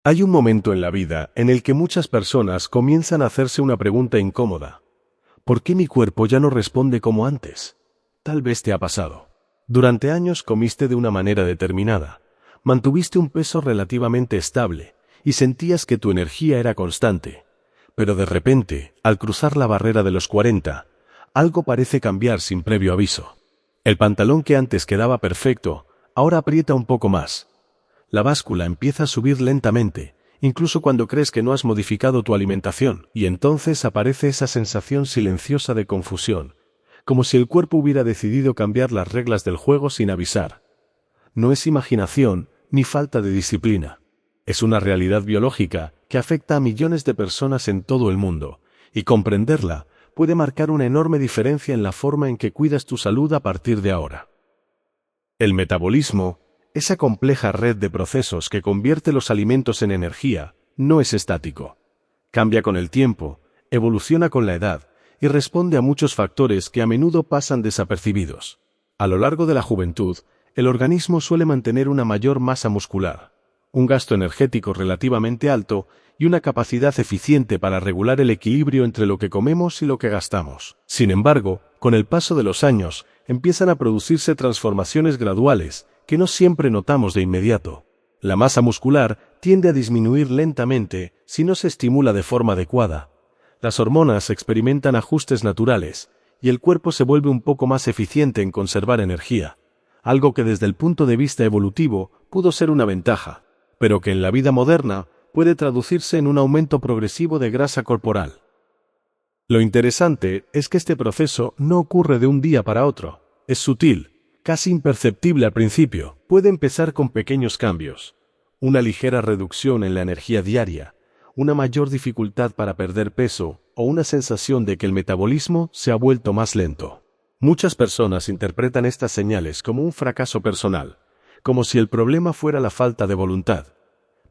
Hay un momento en la vida en el que muchas personas comienzan a hacerse una pregunta incómoda. ¿Por qué mi cuerpo ya no responde como antes? Tal vez te ha pasado. Durante años comiste de una manera determinada, mantuviste un peso relativamente estable y sentías que tu energía era constante. Pero de repente, al cruzar la barrera de los 40, algo parece cambiar sin previo aviso. El pantalón que antes quedaba perfecto, ahora aprieta un poco más. La báscula empieza a subir lentamente, incluso cuando crees que no has modificado tu alimentación, y entonces aparece esa sensación silenciosa de confusión, como si el cuerpo hubiera decidido cambiar las reglas del juego sin avisar. No es imaginación ni falta de disciplina. Es una realidad biológica que afecta a millones de personas en todo el mundo, y comprenderla puede marcar una enorme diferencia en la forma en que cuidas tu salud a partir de ahora. El metabolismo, esa compleja red de procesos que convierte los alimentos en energía, no es estático. Cambia con el tiempo, evoluciona con la edad y responde a muchos factores que a menudo pasan desapercibidos. A lo largo de la juventud, el organismo suele mantener una mayor masa muscular, un gasto energético relativamente alto y una capacidad eficiente para regular el equilibrio entre lo que comemos y lo que gastamos. Sin embargo, con el paso de los años, empiezan a producirse transformaciones graduales que no siempre notamos de inmediato. La masa muscular tiende a disminuir lentamente si no se estimula de forma adecuada. Las hormonas experimentan ajustes naturales y el cuerpo se vuelve un poco más eficiente en conservar energía, algo que desde el punto de vista evolutivo pudo ser una ventaja, pero que en la vida moderna puede traducirse en un aumento progresivo de grasa corporal. Lo interesante es que este proceso no ocurre de un día para otro. Es sutil, casi imperceptible al principio. Puede empezar con pequeños cambios, una ligera reducción en la energía diaria, una mayor dificultad para perder peso o una sensación de que el metabolismo se ha vuelto más lento. Muchas personas interpretan estas señales como un fracaso personal, como si el problema fuera la falta de voluntad.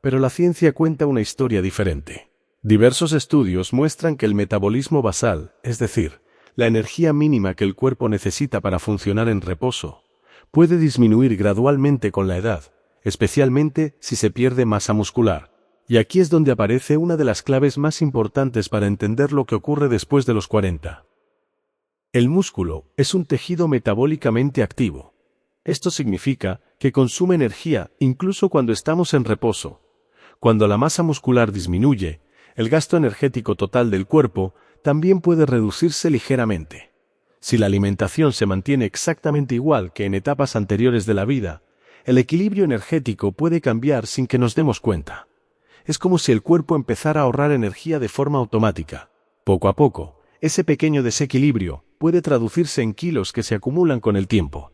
Pero la ciencia cuenta una historia diferente. Diversos estudios muestran que el metabolismo basal, es decir, la energía mínima que el cuerpo necesita para funcionar en reposo, puede disminuir gradualmente con la edad, especialmente si se pierde masa muscular. Y aquí es donde aparece una de las claves más importantes para entender lo que ocurre después de los 40. El músculo es un tejido metabólicamente activo. Esto significa que consume energía incluso cuando estamos en reposo. Cuando la masa muscular disminuye, el gasto energético total del cuerpo también puede reducirse ligeramente. Si la alimentación se mantiene exactamente igual que en etapas anteriores de la vida, el equilibrio energético puede cambiar sin que nos demos cuenta. Es como si el cuerpo empezara a ahorrar energía de forma automática. Poco a poco, ese pequeño desequilibrio puede traducirse en kilos que se acumulan con el tiempo.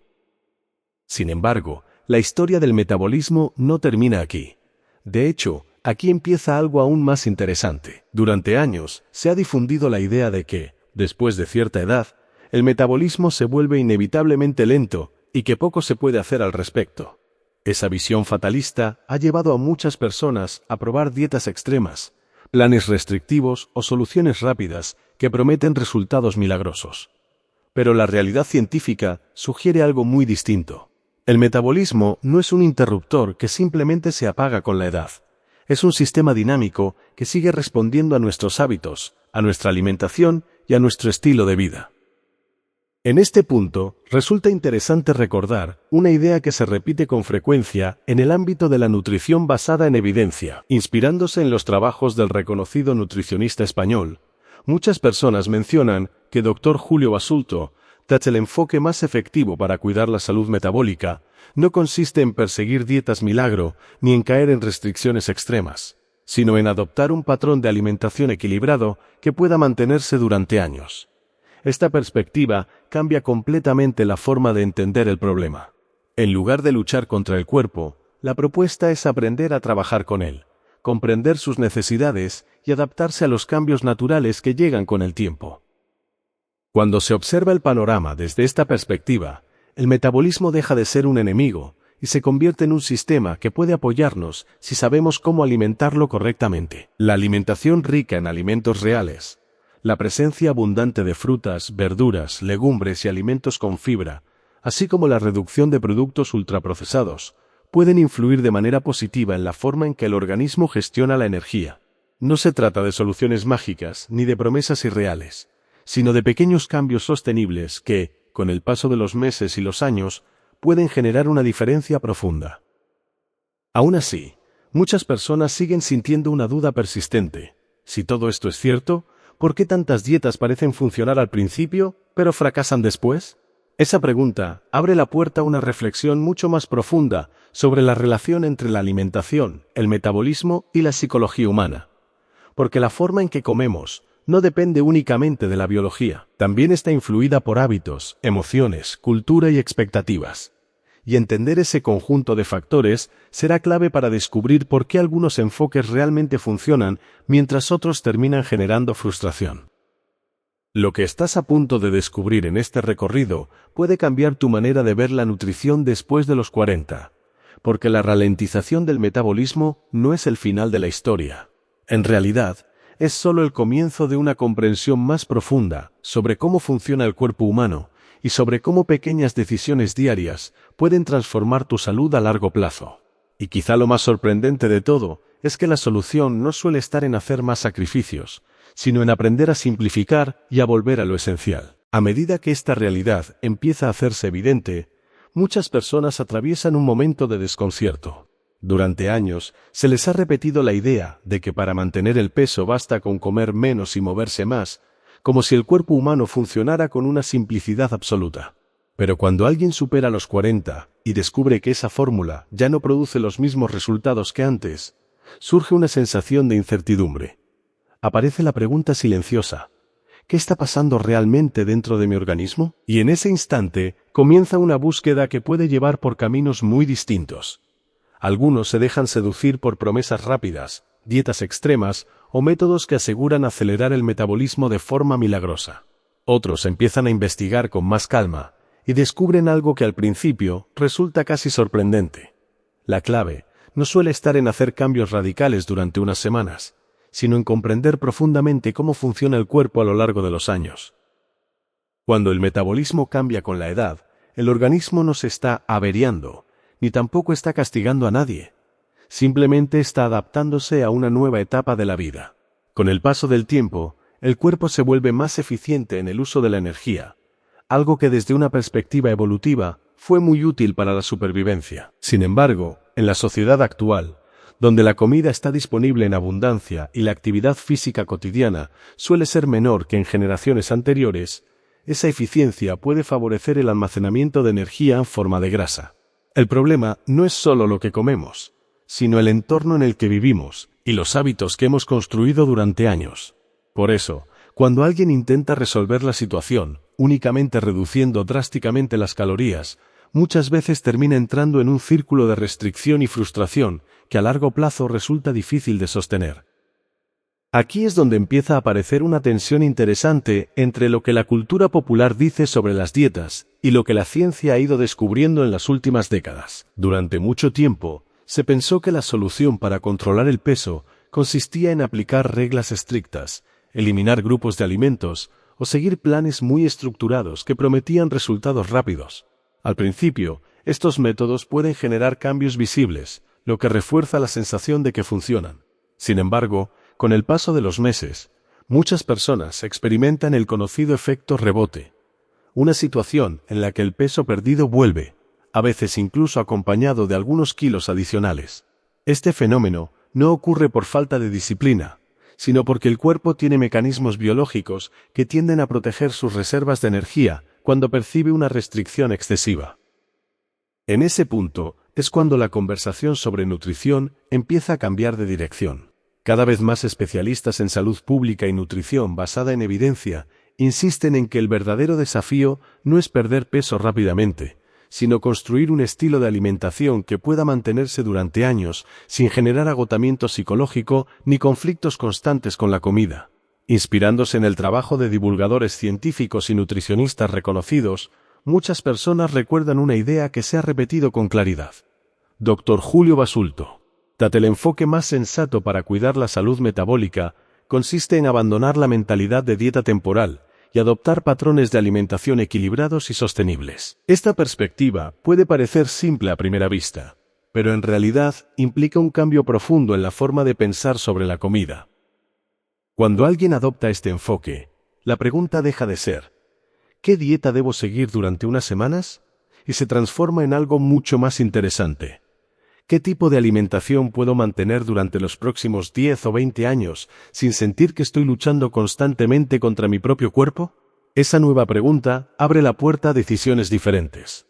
Sin embargo, la historia del metabolismo no termina aquí. De hecho, aquí empieza algo aún más interesante. Durante años, se ha difundido la idea de que, después de cierta edad, el metabolismo se vuelve inevitablemente lento y que poco se puede hacer al respecto. Esa visión fatalista ha llevado a muchas personas a probar dietas extremas, planes restrictivos o soluciones rápidas que prometen resultados milagrosos. Pero la realidad científica sugiere algo muy distinto. El metabolismo no es un interruptor que simplemente se apaga con la edad. Es un sistema dinámico que sigue respondiendo a nuestros hábitos, a nuestra alimentación y a nuestro estilo de vida. En este punto, resulta interesante recordar una idea que se repite con frecuencia en el ámbito de la nutrición basada en evidencia. Inspirándose en los trabajos del reconocido nutricionista español, muchas personas mencionan que Dr. Julio Basulto, tras el enfoque más efectivo para cuidar la salud metabólica, no consiste en perseguir dietas milagro ni en caer en restricciones extremas, sino en adoptar un patrón de alimentación equilibrado que pueda mantenerse durante años. Esta perspectiva cambia completamente la forma de entender el problema. En lugar de luchar contra el cuerpo, la propuesta es aprender a trabajar con él, comprender sus necesidades y adaptarse a los cambios naturales que llegan con el tiempo. Cuando se observa el panorama desde esta perspectiva, el metabolismo deja de ser un enemigo y se convierte en un sistema que puede apoyarnos si sabemos cómo alimentarlo correctamente. La alimentación rica en alimentos reales, la presencia abundante de frutas, verduras, legumbres y alimentos con fibra, así como la reducción de productos ultraprocesados, pueden influir de manera positiva en la forma en que el organismo gestiona la energía. No se trata de soluciones mágicas ni de promesas irreales, sino de pequeños cambios sostenibles que, con el paso de los meses y los años, pueden generar una diferencia profunda. Aún así, muchas personas siguen sintiendo una duda persistente. Si todo esto es cierto, ¿por qué tantas dietas parecen funcionar al principio, pero fracasan después? Esa pregunta abre la puerta a una reflexión mucho más profunda sobre la relación entre la alimentación, el metabolismo y la psicología humana. Porque la forma en que comemos no depende únicamente de la biología, también está influida por hábitos, emociones, cultura y expectativas. Y entender ese conjunto de factores será clave para descubrir por qué algunos enfoques realmente funcionan mientras otros terminan generando frustración. Lo que estás a punto de descubrir en este recorrido puede cambiar tu manera de ver la nutrición después de los 40, porque la ralentización del metabolismo no es el final de la historia. En realidad, es solo el comienzo de una comprensión más profunda sobre cómo funciona el cuerpo humano y sobre cómo pequeñas decisiones diarias pueden transformar tu salud a largo plazo. Y quizá lo más sorprendente de todo es que la solución no suele estar en hacer más sacrificios, sino en aprender a simplificar y a volver a lo esencial. A medida que esta realidad empieza a hacerse evidente, muchas personas atraviesan un momento de desconcierto. Durante años se les ha repetido la idea de que para mantener el peso basta con comer menos y moverse más, como si el cuerpo humano funcionara con una simplicidad absoluta. Pero cuando alguien supera los 40 y descubre que esa fórmula ya no produce los mismos resultados que antes, surge una sensación de incertidumbre. Aparece la pregunta silenciosa: ¿qué está pasando realmente dentro de mi organismo? Y en ese instante comienza una búsqueda que puede llevar por caminos muy distintos. Algunos se dejan seducir por promesas rápidas, dietas extremas o métodos que aseguran acelerar el metabolismo de forma milagrosa. Otros empiezan a investigar con más calma y descubren algo que al principio resulta casi sorprendente. La clave no suele estar en hacer cambios radicales durante unas semanas, sino en comprender profundamente cómo funciona el cuerpo a lo largo de los años. Cuando el metabolismo cambia con la edad, el organismo no se está averiando, ni tampoco está castigando a nadie. Simplemente está adaptándose a una nueva etapa de la vida. Con el paso del tiempo, el cuerpo se vuelve más eficiente en el uso de la energía, algo que desde una perspectiva evolutiva fue muy útil para la supervivencia. Sin embargo, en la sociedad actual, donde la comida está disponible en abundancia y la actividad física cotidiana suele ser menor que en generaciones anteriores, esa eficiencia puede favorecer el almacenamiento de energía en forma de grasa. El problema no es solo lo que comemos, sino el entorno en el que vivimos y los hábitos que hemos construido durante años. Por eso, cuando alguien intenta resolver la situación únicamente reduciendo drásticamente las calorías, muchas veces termina entrando en un círculo de restricción y frustración que a largo plazo resulta difícil de sostener. Aquí es donde empieza a aparecer una tensión interesante entre lo que la cultura popular dice sobre las dietas y lo que la ciencia ha ido descubriendo en las últimas décadas. Durante mucho tiempo, se pensó que la solución para controlar el peso consistía en aplicar reglas estrictas, eliminar grupos de alimentos o seguir planes muy estructurados que prometían resultados rápidos. Al principio, estos métodos pueden generar cambios visibles, lo que refuerza la sensación de que funcionan. Sin embargo, con el paso de los meses, muchas personas experimentan el conocido efecto rebote, una situación en la que el peso perdido vuelve, a veces incluso acompañado de algunos kilos adicionales. Este fenómeno no ocurre por falta de disciplina, sino porque el cuerpo tiene mecanismos biológicos que tienden a proteger sus reservas de energía cuando percibe una restricción excesiva. En ese punto es cuando la conversación sobre nutrición empieza a cambiar de dirección. Cada vez más especialistas en salud pública y nutrición basada en evidencia insisten en que el verdadero desafío no es perder peso rápidamente, sino construir un estilo de alimentación que pueda mantenerse durante años sin generar agotamiento psicológico ni conflictos constantes con la comida. Inspirándose en el trabajo de divulgadores científicos y nutricionistas reconocidos, muchas personas recuerdan una idea que se ha repetido con claridad. Dr. Julio Basulto. El enfoque más sensato para cuidar la salud metabólica consiste en abandonar la mentalidad de dieta temporal y adoptar patrones de alimentación equilibrados y sostenibles. Esta perspectiva puede parecer simple a primera vista, pero en realidad implica un cambio profundo en la forma de pensar sobre la comida. Cuando alguien adopta este enfoque, la pregunta deja de ser ¿qué dieta debo seguir durante unas semanas? Y se transforma en algo mucho más interesante. ¿Qué tipo de alimentación puedo mantener durante los próximos 10 o 20 años sin sentir que estoy luchando constantemente contra mi propio cuerpo? Esa nueva pregunta abre la puerta a decisiones diferentes.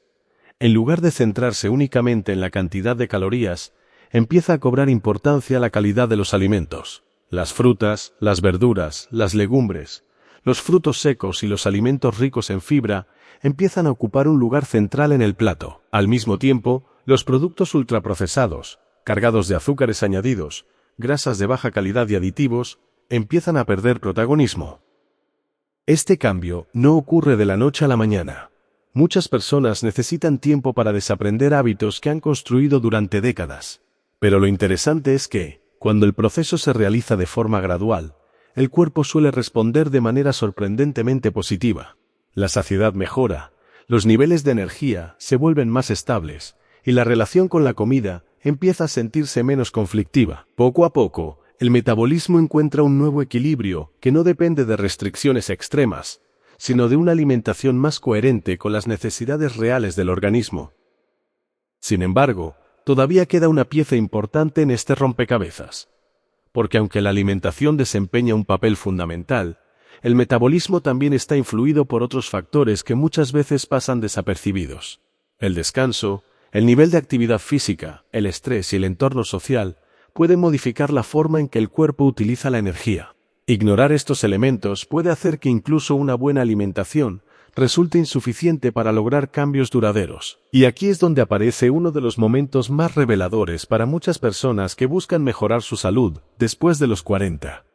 En lugar de centrarse únicamente en la cantidad de calorías, empieza a cobrar importancia la calidad de los alimentos. Las frutas, las verduras, las legumbres, los frutos secos y los alimentos ricos en fibra empiezan a ocupar un lugar central en el plato. Al mismo tiempo, los productos ultraprocesados, cargados de azúcares añadidos, grasas de baja calidad y aditivos, empiezan a perder protagonismo. Este cambio no ocurre de la noche a la mañana. Muchas personas necesitan tiempo para desaprender hábitos que han construido durante décadas. Pero lo interesante es que, cuando el proceso se realiza de forma gradual, el cuerpo suele responder de manera sorprendentemente positiva. La saciedad mejora, los niveles de energía se vuelven más estables, y la relación con la comida empieza a sentirse menos conflictiva. Poco a poco, el metabolismo encuentra un nuevo equilibrio que no depende de restricciones extremas, sino de una alimentación más coherente con las necesidades reales del organismo. Sin embargo, todavía queda una pieza importante en este rompecabezas. Porque aunque la alimentación desempeña un papel fundamental, el metabolismo también está influido por otros factores que muchas veces pasan desapercibidos. El descanso, el nivel de actividad física, el estrés y el entorno social pueden modificar la forma en que el cuerpo utiliza la energía. Ignorar estos elementos puede hacer que incluso una buena alimentación resulte insuficiente para lograr cambios duraderos. Y aquí es donde aparece uno de los momentos más reveladores para muchas personas que buscan mejorar su salud después de los 40.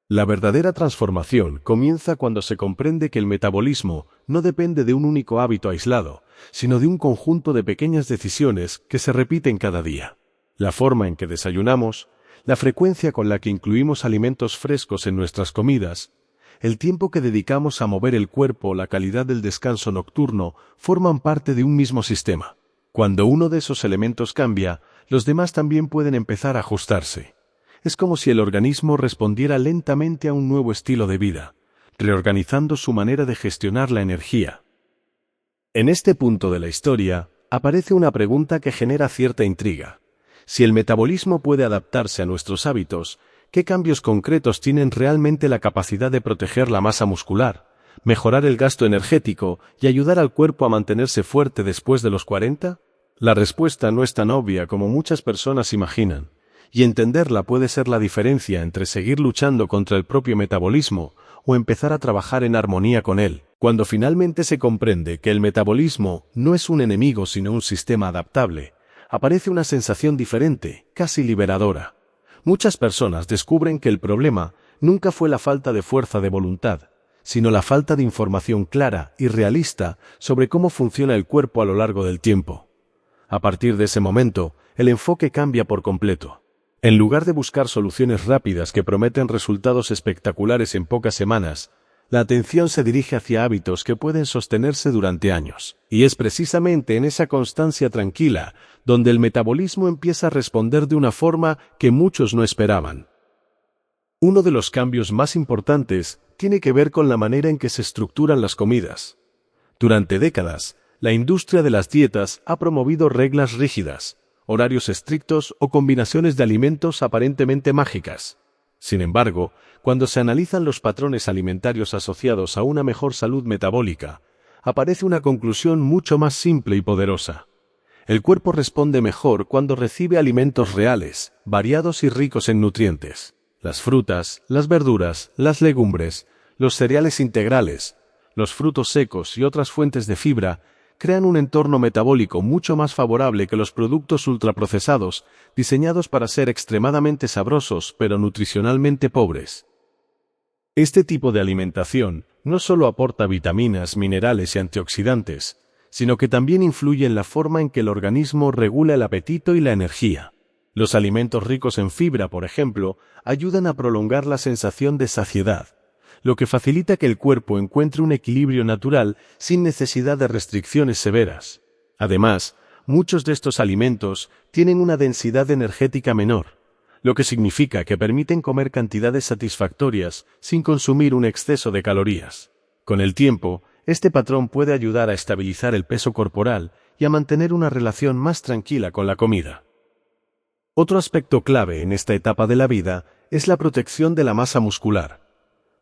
La verdadera transformación comienza cuando se comprende que el metabolismo no depende de un único hábito aislado, sino de un conjunto de pequeñas decisiones que se repiten cada día. La forma en que desayunamos, la frecuencia con la que incluimos alimentos frescos en nuestras comidas, el tiempo que dedicamos a mover el cuerpo o la calidad del descanso nocturno forman parte de un mismo sistema. Cuando uno de esos elementos cambia, los demás también pueden empezar a ajustarse. Es como si el organismo respondiera lentamente a un nuevo estilo de vida, reorganizando su manera de gestionar la energía. En este punto de la historia, aparece una pregunta que genera cierta intriga. Si el metabolismo puede adaptarse a nuestros hábitos, ¿qué cambios concretos tienen realmente la capacidad de proteger la masa muscular, mejorar el gasto energético y ayudar al cuerpo a mantenerse fuerte después de los 40? La respuesta no es tan obvia como muchas personas imaginan, y entenderla puede ser la diferencia entre seguir luchando contra el propio metabolismo o empezar a trabajar en armonía con él. Cuando finalmente se comprende que el metabolismo no es un enemigo sino un sistema adaptable, aparece una sensación diferente, casi liberadora. Muchas personas descubren que el problema nunca fue la falta de fuerza de voluntad, sino la falta de información clara y realista sobre cómo funciona el cuerpo a lo largo del tiempo. A partir de ese momento, el enfoque cambia por completo. En lugar de buscar soluciones rápidas que prometen resultados espectaculares en pocas semanas, la atención se dirige hacia hábitos que pueden sostenerse durante años. Y es precisamente en esa constancia tranquila donde el metabolismo empieza a responder de una forma que muchos no esperaban. Uno de los cambios más importantes tiene que ver con la manera en que se estructuran las comidas. Durante décadas, la industria de las dietas ha promovido reglas rígidas, horarios estrictos o combinaciones de alimentos aparentemente mágicas. Sin embargo, cuando se analizan los patrones alimentarios asociados a una mejor salud metabólica, aparece una conclusión mucho más simple y poderosa. El cuerpo responde mejor cuando recibe alimentos reales, variados y ricos en nutrientes. Las frutas, las verduras, las legumbres, los cereales integrales, los frutos secos y otras fuentes de fibra crean un entorno metabólico mucho más favorable que los productos ultraprocesados, diseñados para ser extremadamente sabrosos pero nutricionalmente pobres. Este tipo de alimentación no solo aporta vitaminas, minerales y antioxidantes, sino que también influye en la forma en que el organismo regula el apetito y la energía. Los alimentos ricos en fibra, por ejemplo, ayudan a prolongar la sensación de saciedad, lo que facilita que el cuerpo encuentre un equilibrio natural sin necesidad de restricciones severas. Además, muchos de estos alimentos tienen una densidad energética menor, lo que significa que permiten comer cantidades satisfactorias sin consumir un exceso de calorías. Con el tiempo, este patrón puede ayudar a estabilizar el peso corporal y a mantener una relación más tranquila con la comida. Otro aspecto clave en esta etapa de la vida es la protección de la masa muscular.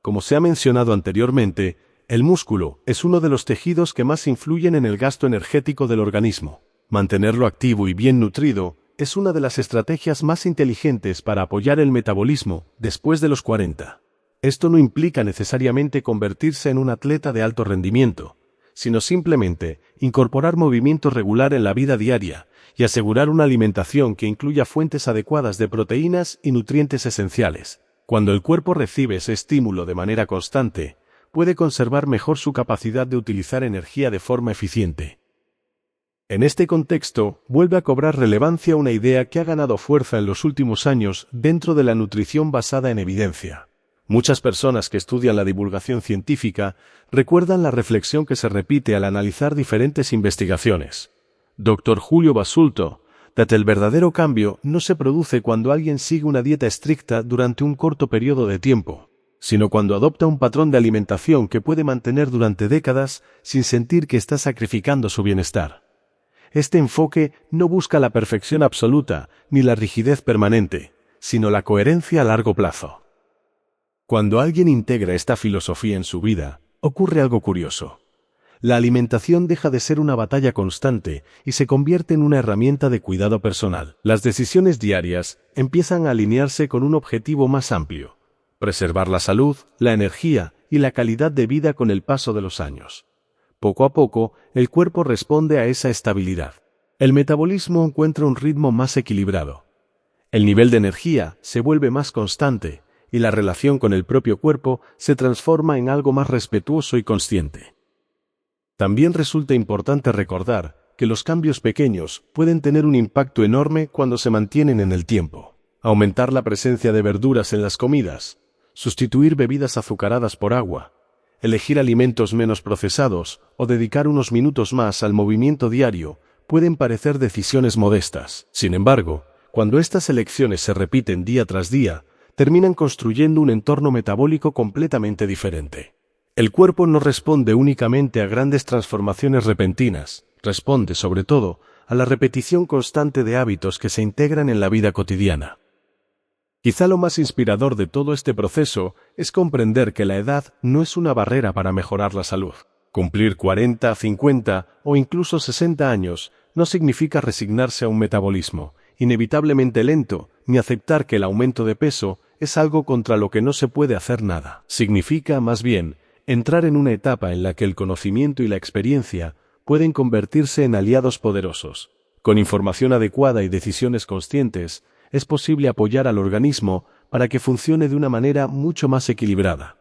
Como se ha mencionado anteriormente, el músculo es uno de los tejidos que más influyen en el gasto energético del organismo. Mantenerlo activo y bien nutrido es una de las estrategias más inteligentes para apoyar el metabolismo después de los 40. Esto no implica necesariamente convertirse en un atleta de alto rendimiento, sino simplemente incorporar movimiento regular en la vida diaria y asegurar una alimentación que incluya fuentes adecuadas de proteínas y nutrientes esenciales. Cuando el cuerpo recibe ese estímulo de manera constante, puede conservar mejor su capacidad de utilizar energía de forma eficiente. En este contexto, vuelve a cobrar relevancia una idea que ha ganado fuerza en los últimos años dentro de la nutrición basada en evidencia. Muchas personas que estudian la divulgación científica recuerdan la reflexión que se repite al analizar diferentes investigaciones. Dr. Julio Basulto, que el verdadero cambio no se produce cuando alguien sigue una dieta estricta durante un corto periodo de tiempo, sino cuando adopta un patrón de alimentación que puede mantener durante décadas sin sentir que está sacrificando su bienestar. Este enfoque no busca la perfección absoluta ni la rigidez permanente, sino la coherencia a largo plazo. Cuando alguien integra esta filosofía en su vida, ocurre algo curioso. La alimentación deja de ser una batalla constante y se convierte en una herramienta de cuidado personal. Las decisiones diarias empiezan a alinearse con un objetivo más amplio: preservar la salud, la energía y la calidad de vida con el paso de los años. Poco a poco, el cuerpo responde a esa estabilidad. El metabolismo encuentra un ritmo más equilibrado. El nivel de energía se vuelve más constante y la relación con el propio cuerpo se transforma en algo más respetuoso y consciente. También resulta importante recordar que los cambios pequeños pueden tener un impacto enorme cuando se mantienen en el tiempo. Aumentar la presencia de verduras en las comidas, sustituir bebidas azucaradas por agua, elegir alimentos menos procesados o dedicar unos minutos más al movimiento diario pueden parecer decisiones modestas. Sin embargo, cuando estas elecciones se repiten día tras día, terminan construyendo un entorno metabólico completamente diferente. El cuerpo no responde únicamente a grandes transformaciones repentinas, responde sobre todo a la repetición constante de hábitos que se integran en la vida cotidiana. Quizá lo más inspirador de todo este proceso es comprender que la edad no es una barrera para mejorar la salud. Cumplir 40, 50 o incluso 60 años no significa resignarse a un metabolismo inevitablemente lento, ni aceptar que el aumento de peso es algo contra lo que no se puede hacer nada. Significa, más bien, entrar en una etapa en la que el conocimiento y la experiencia pueden convertirse en aliados poderosos. Con información adecuada y decisiones conscientes, es posible apoyar al organismo para que funcione de una manera mucho más equilibrada.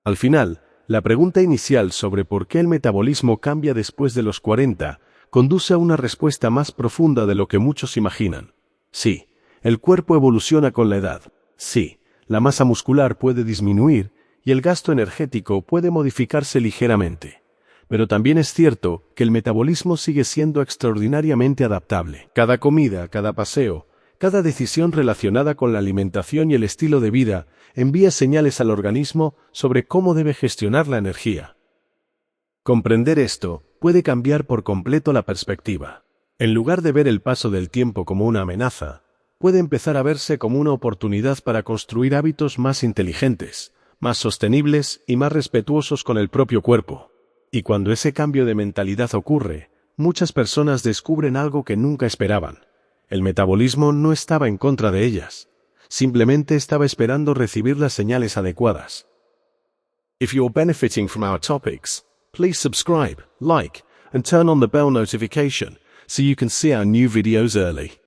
Al final, la pregunta inicial sobre por qué el metabolismo cambia después de los 40 conduce a una respuesta más profunda de lo que muchos imaginan. Sí, el cuerpo evoluciona con la edad. Sí, la masa muscular puede disminuir y el gasto energético puede modificarse ligeramente. Pero también es cierto que el metabolismo sigue siendo extraordinariamente adaptable. Cada comida, cada paseo, cada decisión relacionada con la alimentación y el estilo de vida envía señales al organismo sobre cómo debe gestionar la energía. Comprender esto puede cambiar por completo la perspectiva. En lugar de ver el paso del tiempo como una amenaza, puede empezar a verse como una oportunidad para construir hábitos más inteligentes, más sostenibles y más respetuosos con el propio cuerpo. Y cuando ese cambio de mentalidad ocurre, muchas personas descubren algo que nunca esperaban. El metabolismo no estaba en contra de ellas, simplemente estaba esperando recibir las señales adecuadas. If you're benefiting from our topics, please subscribe, like, and turn on the bell notification so you can see our new videos early.